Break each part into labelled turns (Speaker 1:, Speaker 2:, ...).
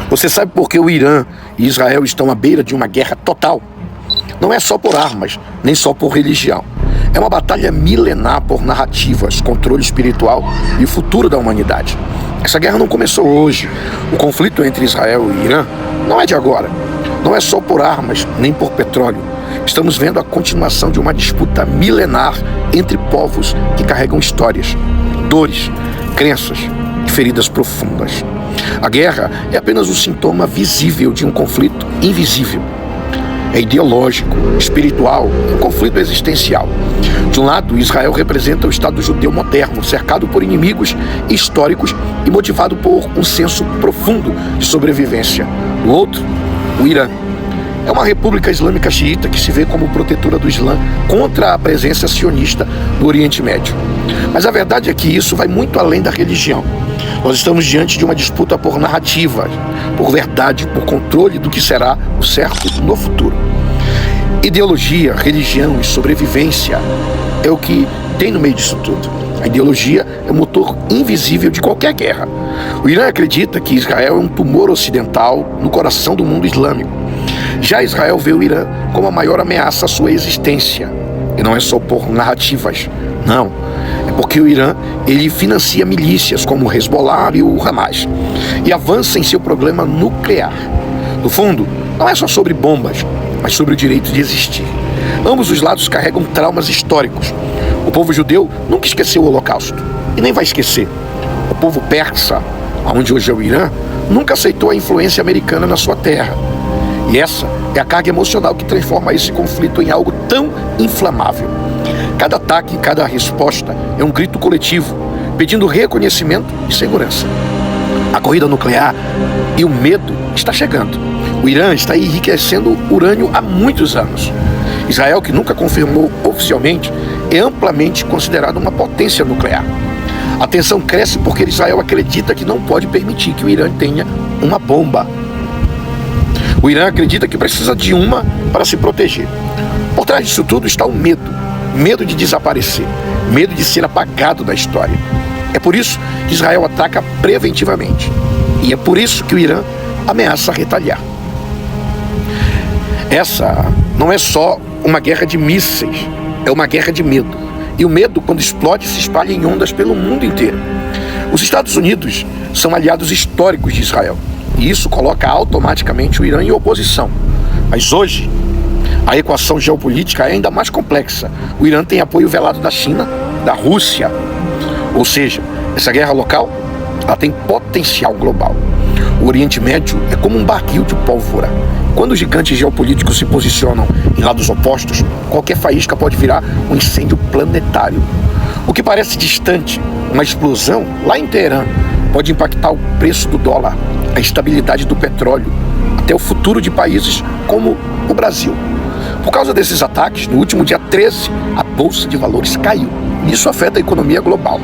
Speaker 1: Você sabe por que o Irã e Israel estão à beira de uma guerra total? Não é só por armas, nem só por religião. É uma batalha milenar por narrativas, controle espiritual e o futuro da humanidade. Essa guerra não começou hoje. O conflito entre Israel e Irã não é de agora. Não é só por armas, nem por petróleo. Estamos vendo a continuação de uma disputa milenar entre povos que carregam histórias, dores, crenças e feridas profundas. A guerra é apenas um sintoma visível de um conflito invisível. É ideológico, espiritual, um conflito existencial. De um lado, Israel representa o Estado judeu moderno, cercado por inimigos históricos e motivado por um senso profundo de sobrevivência. Do outro, o Irã é uma república islâmica xiita que se vê como protetora do Islã contra a presença sionista no Oriente Médio. Mas a verdade é que isso vai muito além da religião. Nós estamos diante de uma disputa por narrativas, por verdade, por controle do que será o certo no futuro. Ideologia, religião e sobrevivência é o que tem no meio disso tudo. A ideologia é o motor invisível de qualquer guerra. O Irã acredita que Israel é um tumor ocidental no coração do mundo islâmico. Já Israel vê o Irã como a maior ameaça à sua existência. E não é só por narrativas, não. É porque o Irã, ele financia milícias como o Hezbollah e o Hamas e avança em seu programa nuclear. No fundo, não é só sobre bombas, mas sobre o direito de existir. Ambos os lados carregam traumas históricos. O povo judeu nunca esqueceu o Holocausto e nem vai esquecer. O povo persa, onde hoje é o Irã, nunca aceitou a influência americana na sua terra. E essa é a carga emocional que transforma esse conflito em algo tão inflamável. Cada ataque, cada resposta é um grito coletivo, pedindo reconhecimento e segurança. A corrida nuclear e o medo está chegando. O Irã está enriquecendo urânio há muitos anos. Israel, que nunca confirmou oficialmente, é amplamente considerado uma potência nuclear. A tensão cresce porque Israel acredita que não pode permitir que o Irã tenha uma bomba. O Irã acredita que precisa de uma para se proteger. Por trás disso tudo está o medo. Medo de desaparecer. Medo de ser apagado da história. É por isso que Israel ataca preventivamente. E é por isso que o Irã ameaça retaliar. Essa não é só uma guerra de mísseis, é uma guerra de medo. E o medo, quando explode, se espalha em ondas pelo mundo inteiro. Os Estados Unidos são aliados históricos de Israel. E isso coloca automaticamente o Irã em oposição. Mas hoje, a equação geopolítica é ainda mais complexa. O Irã tem apoio velado da China, da Rússia. Ou seja, essa guerra local, ela tem potencial global. O Oriente Médio é como um barril de pólvora. Quando os gigantes geopolíticos se posicionam em lados opostos, qualquer faísca pode virar um incêndio planetário. O que parece distante, uma explosão lá em Teherã, pode impactar o preço do dólar, a estabilidade do petróleo, até o futuro de países como o Brasil. Por causa desses ataques, no último dia 13, a Bolsa de Valores caiu. Isso afeta a economia global.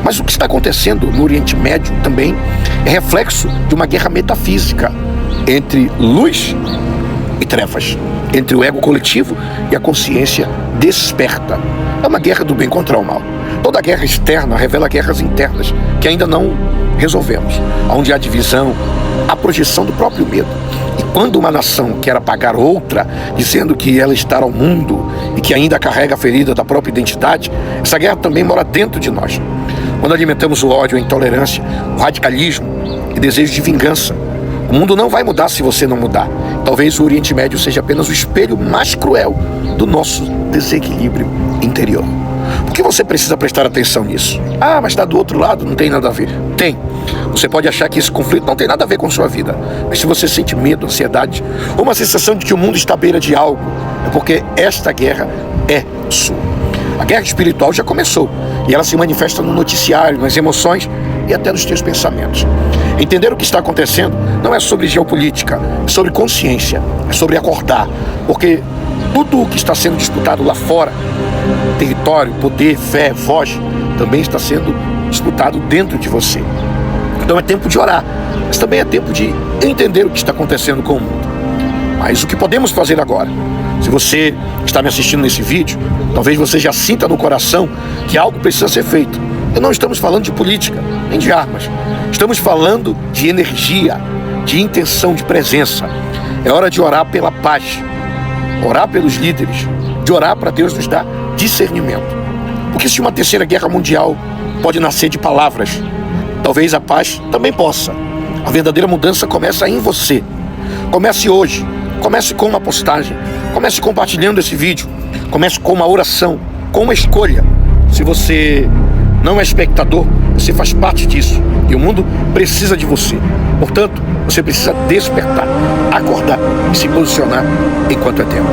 Speaker 1: Mas o que está acontecendo no Oriente Médio também é reflexo de uma guerra metafísica entre luz e trevas, entre o ego coletivo e a consciência desperta. É uma guerra do bem contra o mal. Toda guerra externa revela guerras internas que ainda não resolvemos, onde há divisão, a projeção do próprio medo. E quando uma nação quer apagar outra, dizendo que ela está ao mundo e que ainda carrega a ferida da própria identidade, essa guerra também mora dentro de nós. Quando alimentamos o ódio, a intolerância, o radicalismo e desejo de vingança, o mundo não vai mudar se você não mudar. Talvez o Oriente Médio seja apenas o espelho mais cruel do nosso desequilíbrio interior. Por que você precisa prestar atenção nisso? Ah, mas está do outro lado, não tem nada a ver. Tem. Você pode achar que esse conflito não tem nada a ver com sua vida. Mas se você sente medo, ansiedade, ou uma sensação de que o mundo está à beira de algo, é porque esta guerra é sua. A guerra espiritual já começou. E ela se manifesta no noticiário, nas emoções e até nos teus pensamentos. Entender o que está acontecendo não é sobre geopolítica, é sobre consciência, é sobre acordar. Porque tudo o que está sendo disputado lá fora, território, poder, fé, voz, também está sendo disputado dentro de você. Então é tempo de orar, mas também é tempo de entender o que está acontecendo com o mundo. Mas o que podemos fazer agora? Se você está me assistindo nesse vídeo, talvez você já sinta no coração que algo precisa ser feito. E não estamos falando de política, nem de armas. Estamos falando de energia, de intenção, de presença. É hora de orar pela paz, orar pelos líderes, de orar para Deus nos dar discernimento. Porque se uma terceira guerra mundial pode nascer de palavras, talvez a paz também possa. A verdadeira mudança começa em você. Comece hoje, comece com uma postagem, comece compartilhando esse vídeo, comece com uma oração, com uma escolha. Se você não é espectador, você faz parte disso. E o mundo precisa de você. Portanto, você precisa despertar, acordar e se posicionar enquanto é tempo.